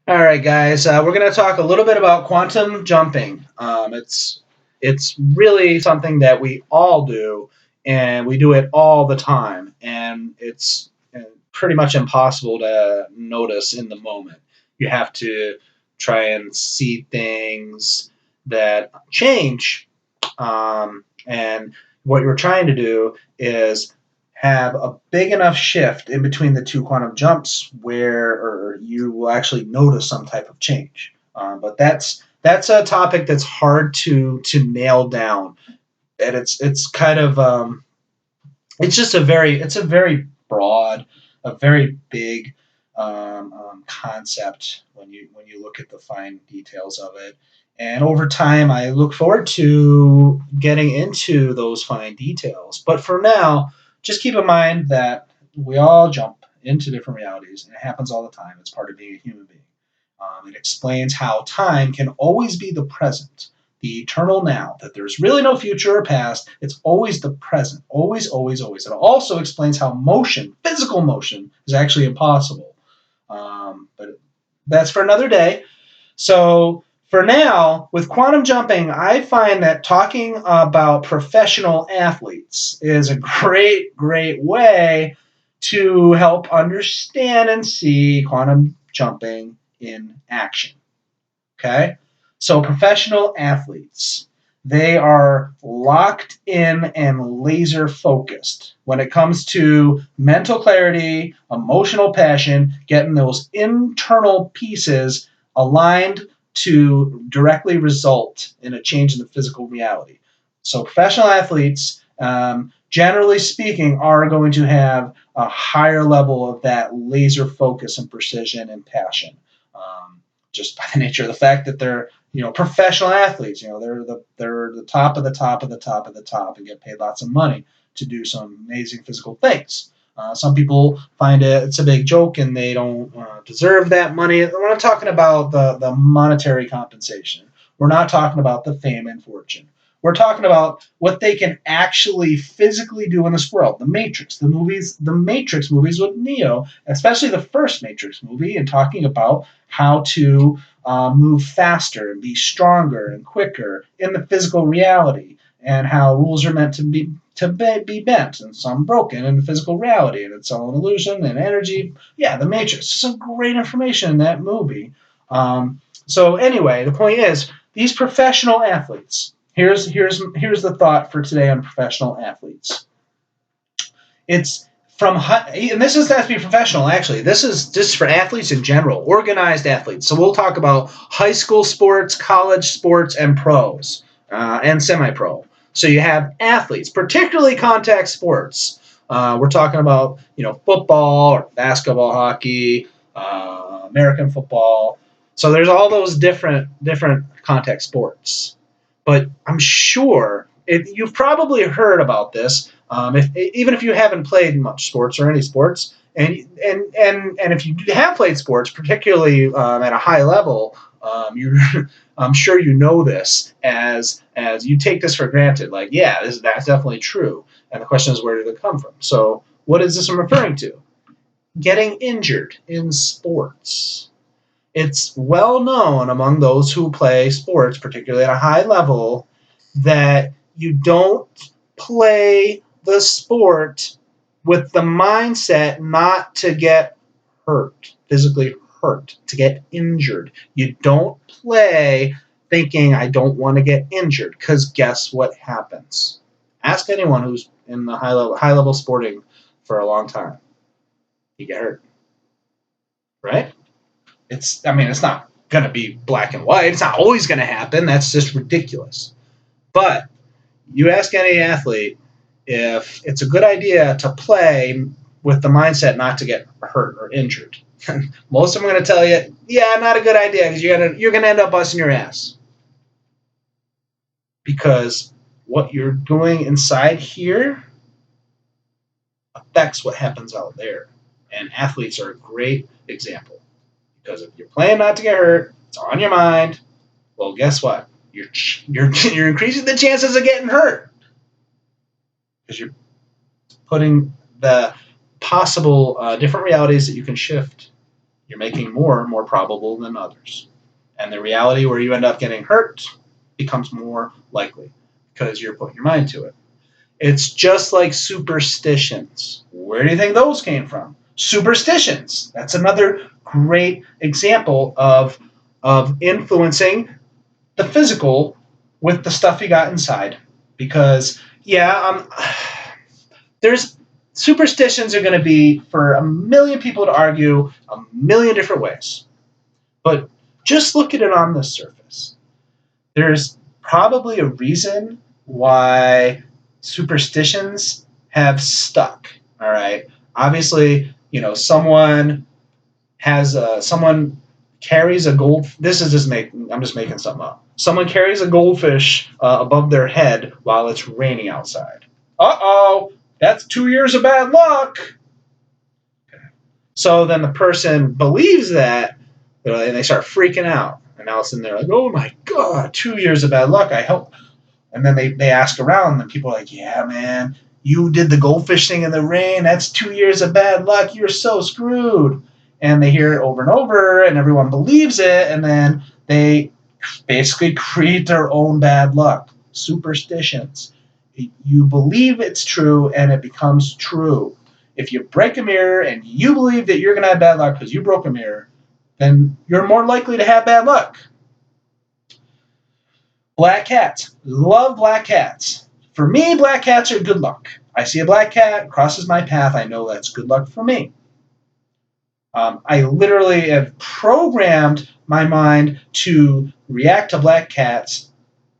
All right, guys. We're going to talk a little bit about quantum jumping. It's really something that we all do, and we do it all the time, and it's pretty much impossible to notice in the moment. You have to try and see things that change, and what you're trying to do is have a big enough shift in between the two quantum jumps where or you will actually notice some type of change. But that's a topic that's hard to nail down, and it's kind of it's just a very broad, a very big concept when you look at the fine details of it. And over time, I look forward to getting into those fine details. But for now, just keep in mind that we all jump into different realities, and it happens all the time. It's part of being a human being. It explains how time can always be the present, the eternal now, that there's really no future or past. It's always the present, always, always, always. It also explains how motion, physical motion, is actually impossible. But that's for another day. So for now, with quantum jumping, I find that talking about professional athletes is a great, great way to help understand and see quantum jumping in action. Okay? So professional athletes, they are locked in and laser focused when it comes to mental clarity, emotional passion, getting those internal pieces aligned to directly result in a change in the physical reality. So professional athletes, generally speaking, are going to have a higher level of that laser focus and precision and passion. Just by the nature of the fact that they're professional athletes. They're the top of the top of the top of the top and get paid lots of money to do some amazing physical things. Some people find it's a big joke and they don't deserve that money. We're not talking about the monetary compensation. We're not talking about the fame and fortune. We're talking about what they can actually physically do in this world. The Matrix, the Matrix movies with Neo, especially the first Matrix movie, and talking about how to move faster and be stronger and quicker in the physical reality, and how rules are meant to be bent and some broken in the physical reality, and it's all an illusion and energy. Yeah, the Matrix. Some great information in that movie. So anyway, the point is these professional athletes. Here's the thought for today on professional athletes. It's and this doesn't have to be professional. Actually, this is just for athletes in general, organized athletes. So we'll talk about high school sports, college sports, and pros and semi-pro. So you have athletes, particularly contact sports. We're talking about football or basketball, hockey, American football. So there's all those different contact sports. But I'm sure you've probably heard about this, even if you haven't played much sports or any sports, and if you have played sports, particularly at a high level, I'm sure you know this as you take this for granted. Like, yeah, that's definitely true. And the question is, where did it come from? So, what is this I'm referring to? Getting injured in sports. It's well known among those who play sports, particularly at a high level, that you don't play the sport with the mindset not to get hurt, physically hurt, to get injured. You don't play thinking, I don't want to get injured, because guess what happens? Ask anyone who's in the high level sporting for a long time. You get hurt, right? It's not going to be black and white. It's not always going to happen. That's just ridiculous. But you ask any athlete if it's a good idea to play with the mindset not to get hurt or injured. Most of them are going to tell you, yeah, not a good idea, because you're going to end up busting your ass. Because what you're doing inside here affects what happens out there. And athletes are a great example. Because if you're playing not to get hurt, it's on your mind. Well, guess what? You're increasing the chances of getting hurt because you're putting the possible different realities that you can shift You're making more probable than others. And the reality where you end up getting hurt becomes more likely because you're putting your mind to it. It's just like superstitions. Where do you think those came from? Superstitions. That's another great example of influencing the physical with the stuff you got inside. Because there's superstitions are going to be for a million people to argue a million different ways. But just look at it on the surface. There's probably a reason why superstitions have stuck. All right. Obviously, someone carries a gold. This is I'm just making something up. Someone carries a goldfish above their head while it's raining outside. Uh-oh, that's 2 years of bad luck. Okay. So then the person believes that, and they start freaking out. And all of a sudden they're like, oh my God, 2 years of bad luck. I hope. And then they ask around, and people are like, yeah, man, you did the goldfish thing in the rain. That's 2 years of bad luck. You're so screwed. And they hear it over and over, and everyone believes it, and then they basically create their own bad luck. Superstitions. You believe it's true, and it becomes true. If you break a mirror and you believe that you're going to have bad luck because you broke a mirror, then you're more likely to have bad luck. Black cats. Love black cats. For me, black cats are good luck. I see a black cat, crosses my path, I know that's good luck for me. I literally have programmed my mind to react to black cats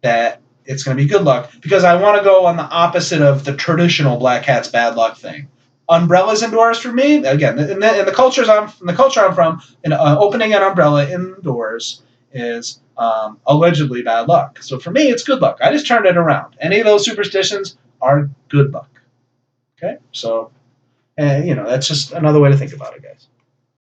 that it's going to be good luck because I want to go on the opposite of the traditional black cat's bad luck thing. Umbrellas indoors for me, again, in the culture I'm from, opening an umbrella indoors is allegedly bad luck. So for me, it's good luck. I just turned it around. Any of those superstitions are good luck. Okay, so that's just another way to think about it, guys.